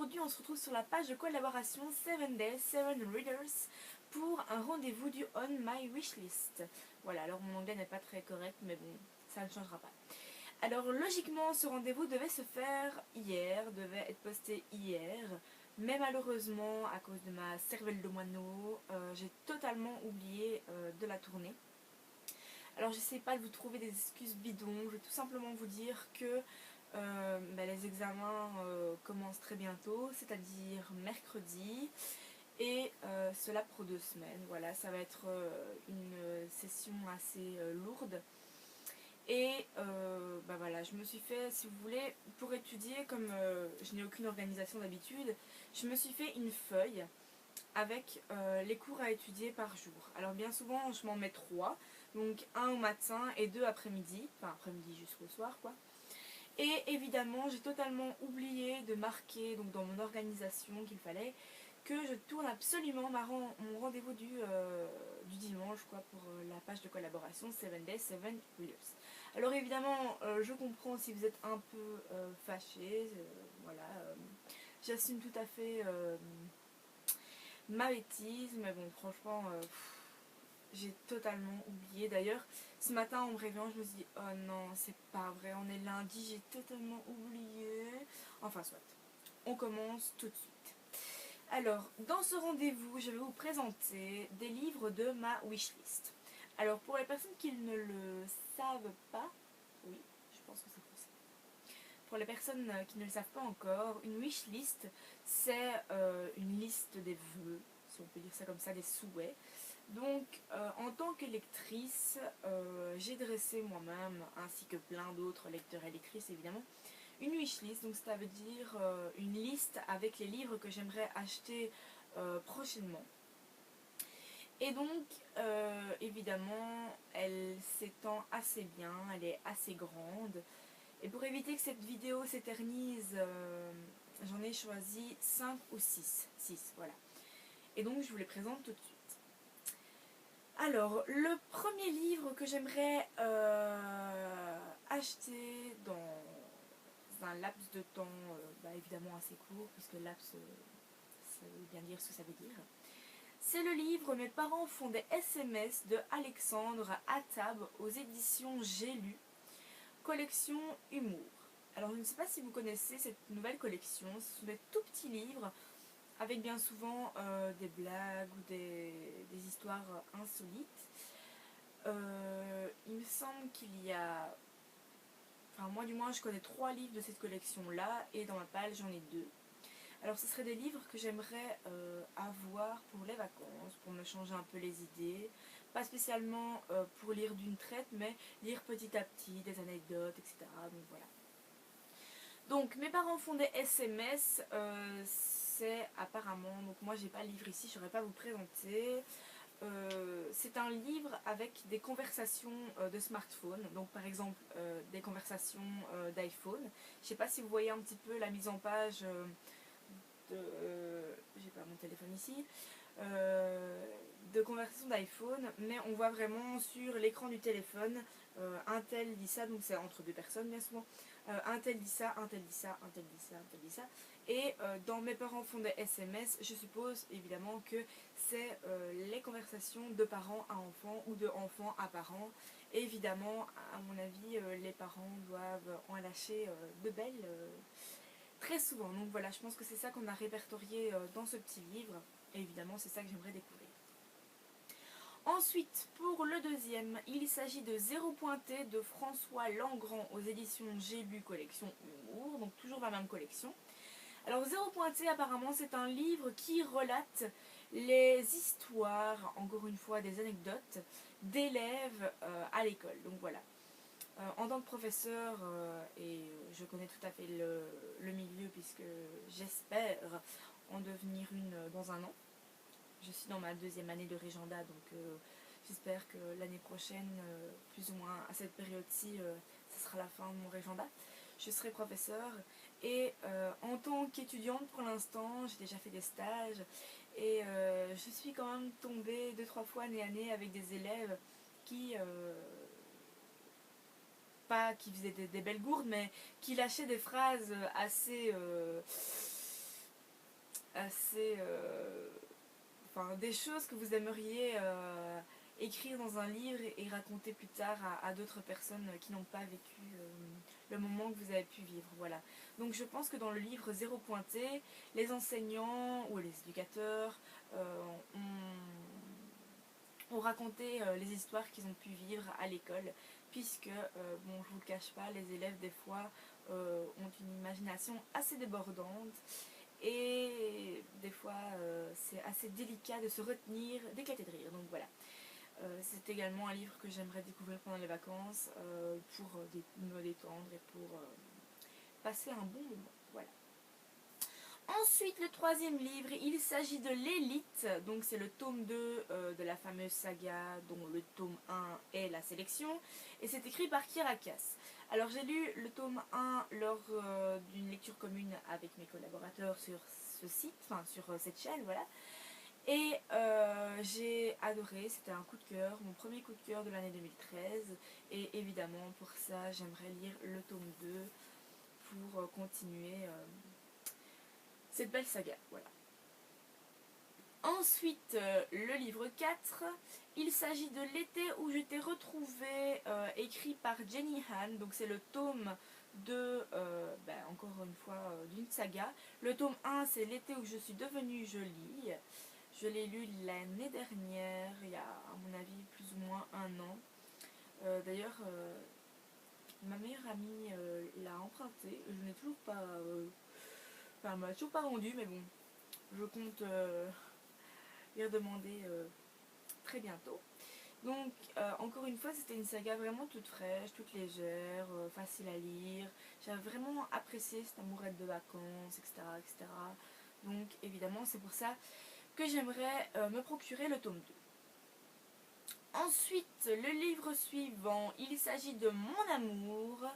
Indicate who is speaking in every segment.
Speaker 1: aujourd'hui on se retrouve sur la page de collaboration 7 Days, 7 Readers pour un rendez-vous du On My Wishlist. Voilà, alors mon anglais n'est pas très correct mais bon, ça ne changera pas. Alors logiquement ce rendez-vous devait se faire hier, devait être posté hier, mais malheureusement à cause de ma cervelle de moineau, j'ai totalement oublié de la tourner. Alors j'essaie pas de vous trouver des excuses bidons, je vais tout simplement vous dire que les examens commencent très bientôt, c'est-à-dire mercredi, et cela pour 2 semaines. Voilà, ça va être une session assez lourde. Et voilà, je me suis fait, si vous voulez, pour étudier, comme je n'ai aucune organisation d'habitude, je me suis fait une feuille avec les cours à étudier par jour. Alors bien souvent, je m'en mets 3, donc un au matin et 2 après-midi, enfin après-midi jusqu'au soir quoi. Et évidemment, j'ai totalement oublié de marquer donc dans mon organisation qu'il fallait que je tourne absolument mon rendez-vous du dimanche quoi, pour la page de collaboration 7 Days, 7 Readers. Alors évidemment, je comprends si vous êtes un peu fâchés, voilà, j'assume tout à fait ma bêtise, mais bon, franchement, j'ai totalement oublié. D'ailleurs, ce matin en me réveillant, je me suis dit, oh non, c'est pas vrai, on est lundi, j'ai totalement oublié. Enfin, soit, on commence tout de suite. Alors, dans ce rendez-vous, je vais vous présenter des livres de ma wishlist. Alors, pour les personnes qui ne le savent pas, oui, je pense que c'est pour ça. Pour les personnes qui ne le savent pas encore, une wishlist, c'est une liste des vœux, si on peut dire ça comme ça, des souhaits. Donc, en tant que lectrice, j'ai dressé moi-même, ainsi que plein d'autres lecteurs et lectrices évidemment, une wishlist. Donc, ça veut dire une liste avec les livres que j'aimerais acheter prochainement. Et donc, évidemment, elle s'étend assez bien, elle est assez grande. Et pour éviter que cette vidéo s'éternise, j'en ai choisi 5 ou 6. 6, voilà. Et donc, je vous les présente tout de suite. Alors, le premier livre que j'aimerais acheter dans un laps de temps évidemment assez court, puisque laps, ça veut bien dire ce que ça veut dire, c'est le livre Mes parents font des SMS de Alexandre Attab aux éditions J'ai lu, collection humour. Alors, je ne sais pas si vous connaissez cette nouvelle collection, ce sont des tout petits livres avec bien souvent des blagues ou des histoires insolites. Il me semble qu'il y a... Enfin, moi du moins, je connais 3 livres de cette collection-là, et dans ma pile, j'en ai 2. Alors, ce seraient des livres que j'aimerais avoir pour les vacances, pour me changer un peu les idées. Pas spécialement pour lire d'une traite, mais lire petit à petit, des anecdotes, etc. Donc, voilà. Donc, Mes parents font des SMS, c'est apparemment... Donc, moi, j'ai pas le livre ici, je saurais pas vous présenter. C'est un livre avec des conversations de smartphone, donc par exemple des conversations d'iPhone. Je sais pas si vous voyez un petit peu la mise en page j'ai pas mon téléphone ici, de conversations d'iPhone, mais on voit vraiment sur l'écran du téléphone un tel dit ça, donc c'est entre 2 personnes bien souvent, un tel dit ça, un tel dit ça, un tel dit ça, un tel dit ça. Et dans Mes parents font des SMS, je suppose évidemment que c'est les conversations de parents à enfants ou de enfants à parents. Et évidemment, à mon avis, les parents doivent en lâcher de belles très souvent. Donc voilà, je pense que c'est ça qu'on a répertorié dans ce petit livre. Et évidemment, c'est ça que j'aimerais découvrir. Ensuite, pour le deuxième, il s'agit de Zéro pointé de François Langrand aux éditions J'ai lu, collection humour, donc toujours la même collection. Alors Zéro pointé, apparemment, c'est un livre qui relate les histoires, encore une fois des anecdotes, d'élèves à l'école. Donc voilà. En tant que professeur, et je connais tout à fait le milieu puisque j'espère en devenir une dans un an. Je suis dans ma 2e année de Régenda, donc j'espère que l'année prochaine, plus ou moins à cette période-ci, ce sera la fin de mon Régenda. Je serai professeur et en tant qu'étudiante pour l'instant, j'ai déjà fait des stages et je suis quand même tombée 2-3 fois nez à nez avec des élèves qui... pas qui faisaient des belles gourdes, mais qui lâchaient des phrases assez assez... enfin, des choses que vous aimeriez écrire dans un livre et raconter plus tard à d'autres personnes qui n'ont pas vécu le moment que vous avez pu vivre. Voilà. Donc je pense que dans le livre Zéro Pointé, les enseignants ou les éducateurs ont raconté les histoires qu'ils ont pu vivre à l'école, puisque, bon, je vous le cache pas, les élèves des fois ont une imagination assez débordante et des fois c'est assez délicat de se retenir, d'éclater de rire. Donc voilà. C'est également un livre que j'aimerais découvrir pendant les vacances pour me détendre et pour passer un bon moment. Voilà. Ensuite, le troisième livre, il s'agit de l'Élite, donc c'est le tome 2 de la fameuse saga dont le tome 1 est la sélection, et c'est écrit par Kirakas. Alors j'ai lu le tome 1 lors d'une lecture commune avec mes collaborateurs sur ce site, enfin sur cette chaîne, voilà, et j'ai adoré, c'était un coup de cœur, mon premier coup de cœur de l'année 2013, et évidemment pour ça j'aimerais lire le tome 2 pour continuer cette belle saga, voilà. Ensuite, le livre 4, il s'agit de L'été où je t'ai retrouvé, écrit par Jenny Han, donc c'est le tome de, encore une fois, d'une saga. Le tome 1, c'est L'été où je suis devenue jolie. Je l'ai lu l'année dernière, il y a à mon avis plus ou moins un an. D'ailleurs, ma meilleure amie l'a emprunté, je n'ai toujours pas... Enfin, elle m'a toujours pas rendu, mais bon, je compte lui redemander très bientôt. Donc, encore une fois, c'était une saga vraiment toute fraîche, toute légère, facile à lire. J'avais vraiment apprécié cette amourette de vacances, etc., etc. Donc, évidemment, c'est pour ça que j'aimerais me procurer le tome 2. Ensuite, le livre suivant, il s'agit de Mon amour.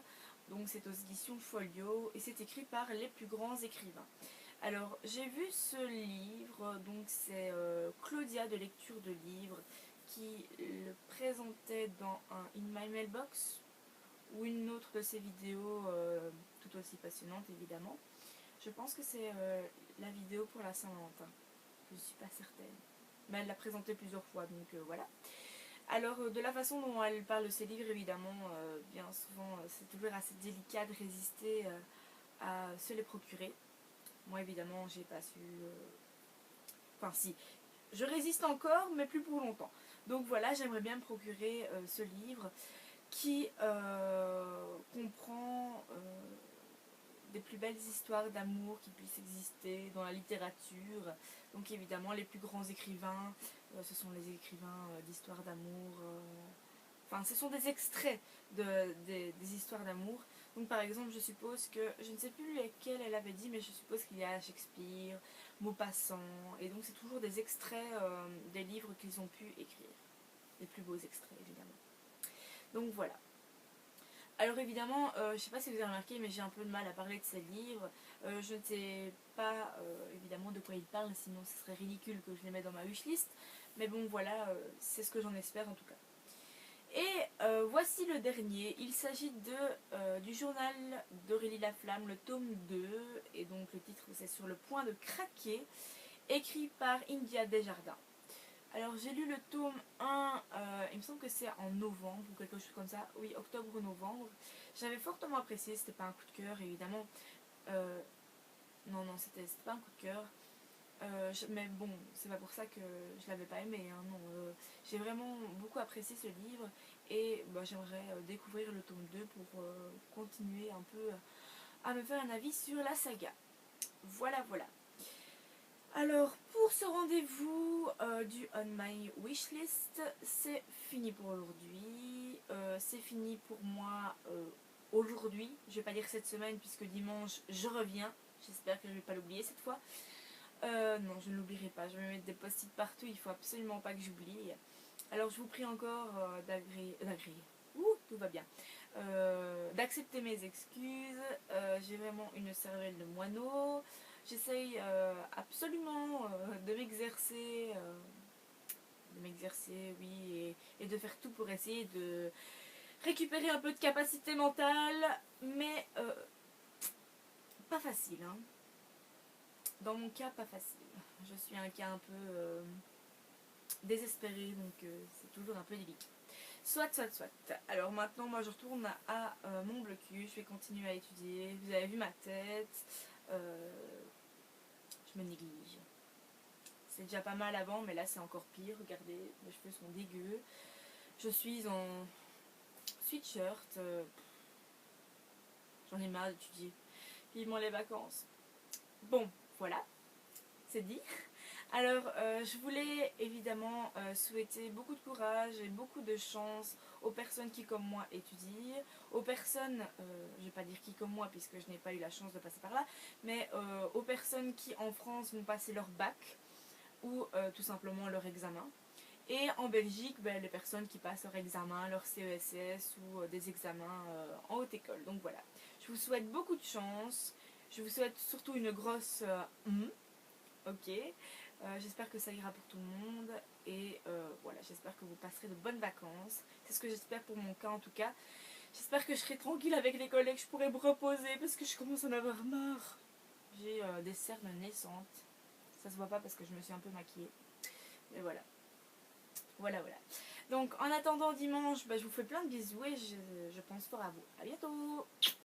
Speaker 1: Donc, c'est aux éditions Folio et c'est écrit par les plus grands écrivains. Alors, j'ai vu ce livre, donc c'est Claudia de lecture de livres qui le présentait dans un In My Mailbox ou une autre de ses vidéos tout aussi passionnante évidemment. Je pense que c'est la vidéo pour la Saint-Valentin, je ne suis pas certaine. Mais elle l'a présenté plusieurs fois, donc voilà. Alors, de la façon dont elle parle de ses livres, évidemment, bien souvent, c'est toujours assez délicat de résister à se les procurer. Moi, évidemment, j'ai pas su... Enfin, si. Je résiste encore, mais plus pour longtemps. Donc voilà, j'aimerais bien me procurer ce livre qui comprend des plus belles histoires d'amour qui puissent exister dans la littérature. Donc évidemment, les plus grands écrivains, ce sont les écrivains d'histoires d'amour. Enfin, ce sont des extraits des histoires d'amour. Donc par exemple, je suppose que, je ne sais plus lesquels elle avait dit, mais je suppose qu'il y a Shakespeare, Maupassant, et donc c'est toujours des extraits des livres qu'ils ont pu écrire. Les plus beaux extraits, évidemment. Donc voilà. Alors évidemment, je ne sais pas si vous avez remarqué, mais j'ai un peu de mal à parler de ces livres. Je ne sais pas évidemment de quoi ils parlent, sinon ce serait ridicule que je les mette dans ma wishlist. Mais bon voilà, c'est ce que j'en espère en tout cas. Et voici le dernier, il s'agit du journal d'Aurélie Laflamme, le tome 2, et donc le titre c'est Sur le point de craquer, écrit par India Desjardins. Alors j'ai lu le tome 1, il me semble que c'est en novembre ou quelque chose comme ça, oui, octobre-novembre. J'avais fortement apprécié, c'était pas un coup de cœur évidemment, non, c'était pas un coup de cœur. Mais bon, c'est pas pour ça que je l'avais pas aimé, hein, non. J'ai vraiment beaucoup apprécié ce livre et j'aimerais découvrir le tome 2 pour continuer un peu à me faire un avis sur la saga. Voilà. Alors, pour ce rendez-vous du On My Wishlist, c'est fini pour aujourd'hui. C'est fini pour moi aujourd'hui. Je vais pas dire cette semaine puisque dimanche je reviens. J'espère que je vais pas l'oublier cette fois. Non, je ne l'oublierai pas. Je vais mettre des post-it partout. Il faut absolument pas que j'oublie. Alors, je vous prie encore d'agréer. Ouh, tout va bien. D'accepter mes excuses. J'ai vraiment une cervelle de moineau. J'essaye absolument de m'exercer. Oui, et de faire tout pour essayer de récupérer un peu de capacité mentale. Mais pas facile, hein. dans mon cas, pas facile. Je suis un cas un peu désespéré, donc c'est toujours un peu délicat. Soit. Alors maintenant, moi je retourne à mon blocus, je vais continuer à étudier. Vous avez vu ma tête, je me néglige. C'est déjà pas mal avant, mais là c'est encore pire. Regardez, mes cheveux sont dégueux. Je suis en sweatshirt. J'en ai marre d'étudier. Vivement les vacances. Bon, voilà, c'est dit. Alors, je voulais évidemment souhaiter beaucoup de courage et beaucoup de chance aux personnes qui, comme moi, étudient, aux personnes, je ne vais pas dire qui comme moi, puisque je n'ai pas eu la chance de passer par là, mais aux personnes qui, en France, vont passer leur bac ou tout simplement leur examen. Et en Belgique, ben, les personnes qui passent leur examen, leur CESS ou des examens en haute école. Donc voilà, je vous souhaite beaucoup de chance. Je vous souhaite surtout une grosse ok. J'espère que ça ira pour tout le monde. Et voilà, j'espère que vous passerez de bonnes vacances. C'est ce que j'espère pour mon cas en tout cas. J'espère que je serai tranquille avec l'école et que je pourrai me reposer parce que je commence à en avoir marre. J'ai des cernes naissantes. Ça se voit pas parce que je me suis un peu maquillée. Mais voilà. Voilà. Donc en attendant dimanche, bah, je vous fais plein de bisous et je pense fort à vous. À bientôt.